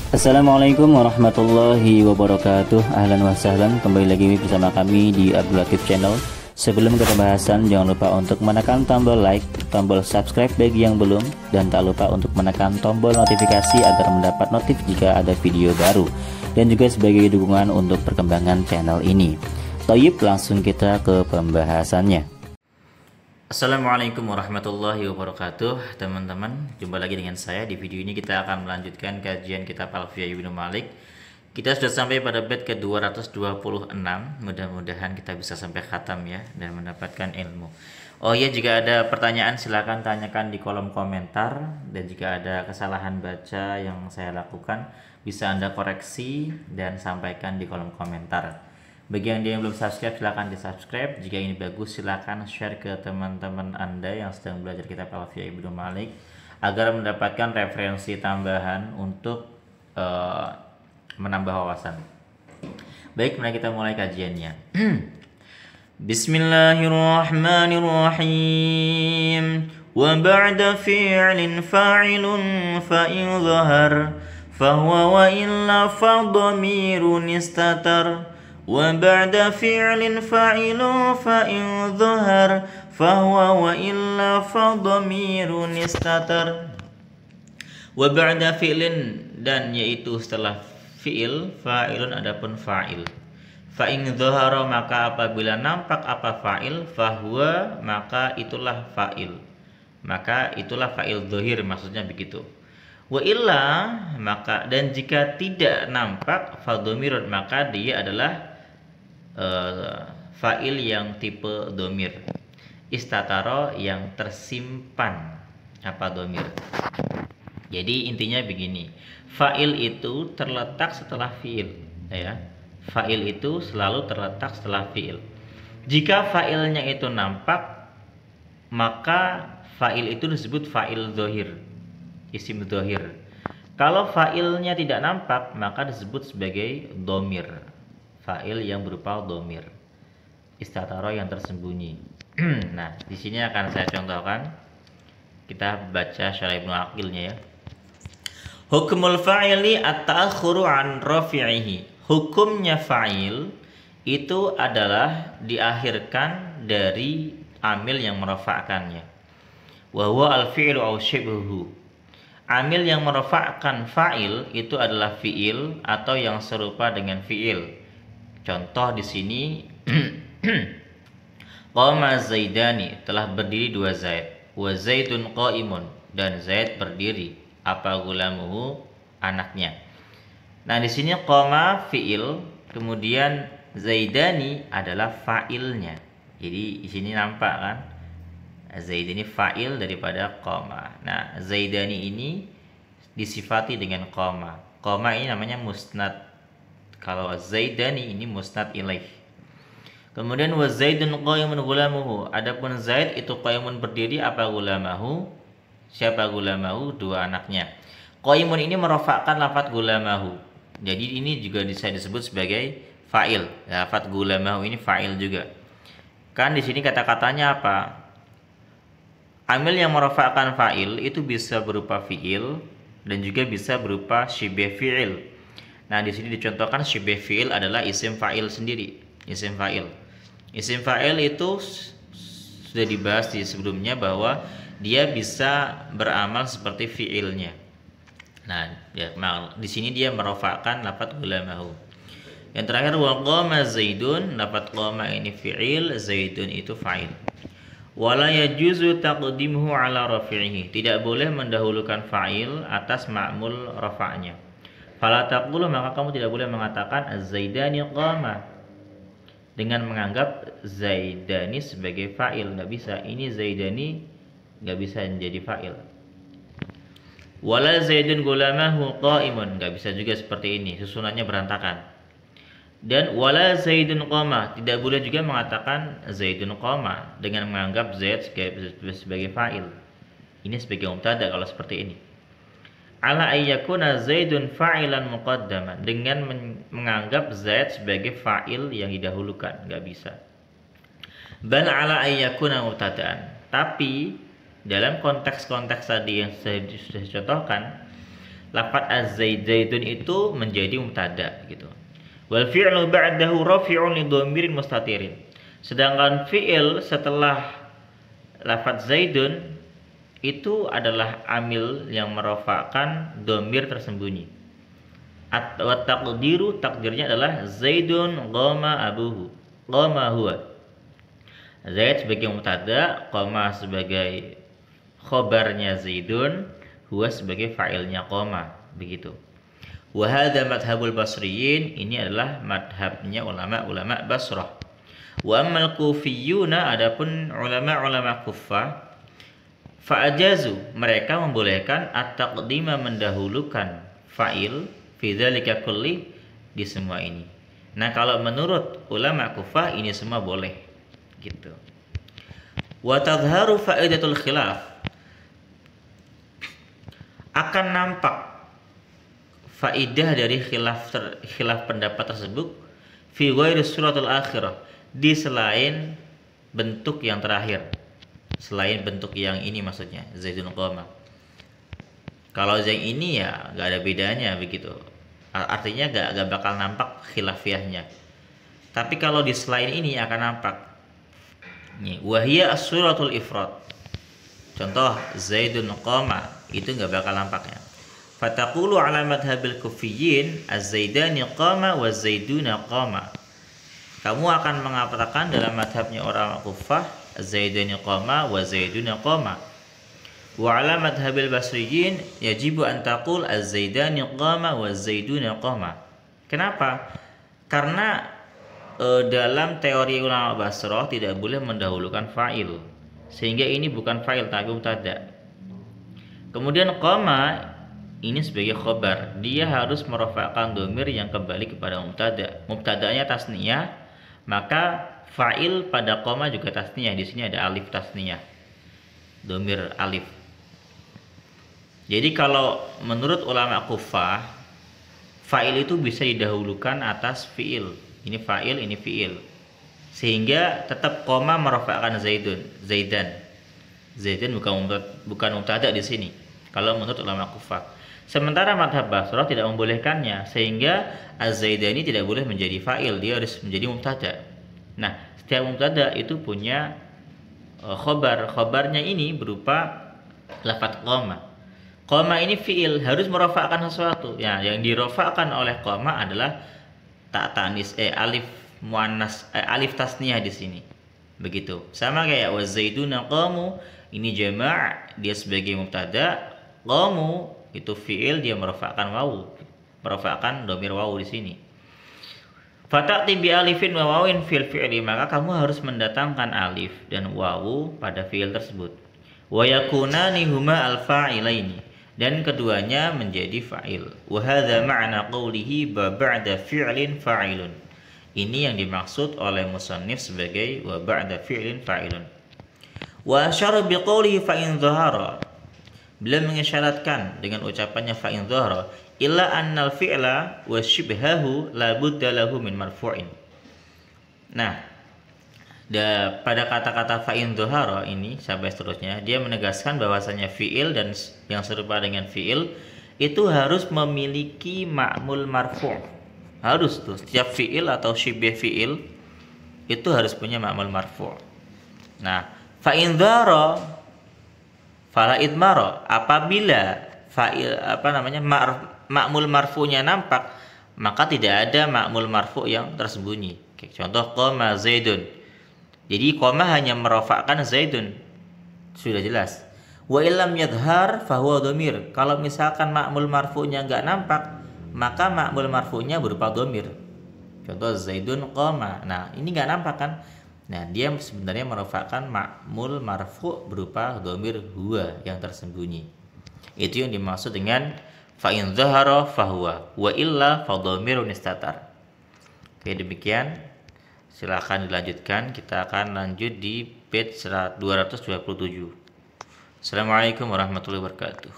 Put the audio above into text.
Assalamualaikum warahmatullahi wabarakatuh. Ahlan wa sahlan, kembali lagi bersama kami di Abdul Latif Channel. Sebelum ke pembahasan, jangan lupa untuk menekan tombol like, tombol subscribe bagi yang belum, dan tak lupa untuk menekan tombol notifikasi agar mendapat notif jika ada video baru, dan juga sebagai dukungan untuk perkembangan channel ini. Toyib, langsung kita ke pembahasannya. Assalamualaikum warahmatullahi wabarakatuh. Teman-teman, jumpa lagi dengan saya. Di video ini kita akan melanjutkan kajian kitab Alfiyah Ibnu Malik. Kita sudah sampai pada bait ke-226. Mudah-mudahan kita bisa sampai khatam ya, dan mendapatkan ilmu. Oh ya, jika ada pertanyaan silakan tanyakan di kolom komentar, dan jika ada kesalahan baca yang saya lakukan bisa Anda koreksi dan sampaikan di kolom komentar. Bagi yang belum subscribe, silahkan di subscribe. Jika ini bagus, silahkan share ke teman-teman Anda yang sedang belajar kitab Alfiyah Ibnu Malik agar mendapatkan referensi tambahan untuk menambah wawasan. Baik, mari kita mulai kajiannya. Bismillahirrahmanirrahim. Wa ba'da fi'lin fa'ilun fa'in zahar fahuwa wa illa fa dhamirun istatar. وبعد فعل فاعل فإن ظهر فهو وإلا فضمير استتر. وبعد فعل, dan yaitu setelah fi'il, fa'ilun adapun fa'il. Fa'in dhahara, maka apabila nampak apa fa'il, fahuwa, maka itulah fa'il. Maka itulah fa'il dhahir, maksudnya begitu. Wa illa, maka dan jika tidak nampak fadhamirun, maka dia adalah fa'il yang tipe domir. Istataro, yang tersimpan apa domir. Jadi intinya begini, fa'il itu terletak setelah fi'il ya. Fa'il itu selalu terletak setelah fi'il. Jika fa'ilnya itu nampak, maka fa'il itu disebut fa'il dhohir, isim dhohir. Kalau fa'ilnya tidak nampak, maka disebut sebagai domir, fa'il yang berupa domir. Istataro, yang tersembunyi. Nah, di sini akan saya contohkan. Kita baca syarah Ibnu Aqilnya ya. Hukmul fa'ili at-ta'akhuru an rafi'ihi. Hukumnya fa'il itu adalah diakhirkan dari amil yang merafa'kannya. Wa huwa al-fi'lu aw shibhuhu. Amil yang merafa'kan fa'il itu adalah fi'il atau yang serupa dengan fi'il. Contoh di sini, qama zaidani, telah berdiri dua Zaid. Wa zaidun qaimun, dan Zaid berdiri. Apa gulamuhu, anaknya. Nah, di sini qama fi'il, kemudian zaidani adalah fa'ilnya. Jadi di sini nampak kan? Zaid ini fa'il daripada qama. Nah, zaidani ini disifati dengan qama. Qama ini namanya musnad. Kalau zaidani ini musnad ilaih. Kemudian wa zaidun qaimun gulamuhu. Adapun Zaid itu qaimun berdiri, apa gulamahu? Siapa gulamahu? Dua anaknya. Qaimun ini merofakkan lafaz gulamahu. Jadi ini juga bisa disebut sebagai fa'il. Lafaz gulamahu ini fa'il juga. Kan di sini kata-katanya apa? Amil yang merofakkan fa'il itu bisa berupa fi'il dan juga bisa berupa syibeh fi'il. Nah, di sini dicontohkan syibeh fi'il adalah isim fa'il sendiri. Isim fa'il. Isim fa'il itu sudah dibahas di sebelumnya bahwa dia bisa beramal seperti fi'ilnya. Nah, ya, di sini dia merofakkan lafaz gulamahu. Yang terakhir, wa qama zaidun, lafaz qama ini fi'il, zaidun itu fa'il. Wala yajuzu taqdimuhu ala rafi'ihi. Tidak boleh mendahulukan fa'il atas ma'mul rafa'nya. Fala taqulu, maka kamu tidak boleh mengatakan az-zaidani qama dengan menganggap zaidani sebagai fa'il. Nggak bisa. Ini zaidani nggak bisa menjadi fa'il. Wala zaidun gulamahu qa'imun, nggak bisa juga seperti ini, susunannya berantakan. Dan wala zaidun qama, tidak boleh juga mengatakan zaidun qama dengan menganggap zaid sebagai fa'il. Ini sebagai mubtada kalau seperti ini. Ala ayyakuna zaidun fa'ilan muqaddaman, dengan menganggap Zaid sebagai fa'il yang didahulukan, nggak bisa. Bal ala ayyakuna mubtada'an, tapi dalam konteks-konteks tadi yang saya sudah contohkan, lafaz az-zaidun itu menjadi mubtada gitu. Wal fi'lu ba'dahu rafi'un li dhamirin mustatirin. Sedangkan fi'il setelah lafaz zaidun itu adalah amil yang merofakkan dhamir tersembunyi. Wa taqdiru, takdirnya adalah zaidun qama abuhu, qama huwa. Zaid sebagai mubtada, qama sebagai khobarnya zaidun, huwa sebagai fa'ilnya qama, begitu. Wa hadza madhhabul basriyin, ini adalah madhabnya ulama-ulama Basrah. Wa ammal kufiyuna, adapun ulama-ulama Kufah, fa'ajazu, mereka membolehkan at-taqdima, mendahulukan fa'il fi dzalika kulli, di semua ini. Nah, kalau menurut ulama Kufah ini semua boleh gitu. Wa tadhharu fa'idatul khilaf, akan nampak faidah dari khilaf pendapat tersebut fi ghairi suratul akhirah, di selain bentuk yang terakhir, selain bentuk yang ini, maksudnya zaidun qama. Kalau yang ini ya nggak ada bedanya begitu, artinya nggak bakal nampak khilafiyahnya. Tapi kalau di selain ini akan nampak. Nih, wahia as-suratul ifrad, contoh zaidun qama, itu nggak bakal nampaknya. Fataqulu ala madhabil kufiyyin az-zaidani qama wa zaiduna qama, kamu akan mengatakan dalam madhabnya orang Kufah az-zaidani qama wa zaiduna qama. Wa ala madhabil basriyin yajibu an taqul az-zaidani qama wa zaiduna qama. Kenapa? Karena dalam teori ulama Basrah tidak boleh mendahulukan fa'il, sehingga ini bukan fa'il tapi mubtada. Kemudian qama ini sebagai khobar, dia harus merofakkan dhamir yang kembali kepada mubtada. Mubtadanya tasniyah, maka fa'il pada qama juga tasniyah. Di sini ada alif tasniyah, dhamir alif. Jadi kalau menurut ulama Kufah, fa'il itu bisa didahulukan atas fi'il. Ini fa'il, ini fi'il, sehingga tetap qama merofakkan zaidan bukan mubtada di sini kalau menurut ulama Kufah. Sementara madhab Basrah tidak membolehkannya, sehingga az-zaidani tidak boleh menjadi fa'il, dia harus menjadi mubtada. Nah, setiap mubtada itu punya khobarnya ini berupa lafaz qama. Qama ini fi'il, harus merofakkan sesuatu. Ya, yang dirofakkan oleh qama adalah alif muannas, alif tasniyah di sini. Begitu. Sama kayak wa zaiduna qamu, ini jama', dia sebagai mubtada, qamu itu fi'il, dia merofakkan wawu, merofakkan dhamir wawu di sini. Fata'ti bi alifin wa wawin fil fi'li, maka kamu harus mendatangkan alif dan wawu pada fi'il tersebut. Wa yakunani huma al-fa'ilaini, dan keduanya menjadi fa'il. Wa hadza ma'na qawlihi ba'da fi'lin fa'ilun. Ini yang dimaksud oleh musannif sebagai wa ba'da fi'lin fa'ilun. Wa asyara bi qawlihi fa in dhahara, beliau mengisyaratkan dengan ucapannya fa in dhahara illa annal fi'la wa shibhahu la budda lahu min marfu'in. Nah, pada kata-kata fa'in dhahara ini sampai seterusnya, dia menegaskan bahwasanya fi'il dan yang serupa dengan fi'il itu harus memiliki ma'mul marfu'. Harus tuh, setiap fi'il atau syibih fi'il itu harus punya ma'mul marfu'. Nah, fa'in dhahara fala idmara, apabila fa'il ma'mul marfu'nya nampak, maka tidak ada ma'mul marfu' yang tersembunyi. Contoh qama zaidun, jadi qama hanya merofakkan zaidun, sudah jelas. Wa illam yadhhar fahuwa dhamir, kalau misalkan ma'mul marfu'nya enggak nampak, maka ma'mul marfu'nya berupa dhamir. Contoh zaidun qama, nah ini enggak nampak kan, nah dia sebenarnya merofakkan ma'mul marfu' berupa dhamir huwa yang tersembunyi. Itu yang dimaksud dengan fa in dhahara fahuwa wa illa fa dhamirun istatar. Oke, demikian. Silakan dilanjutkan. Kita akan lanjut di page 227. Assalamualaikum warahmatullahi wabarakatuh.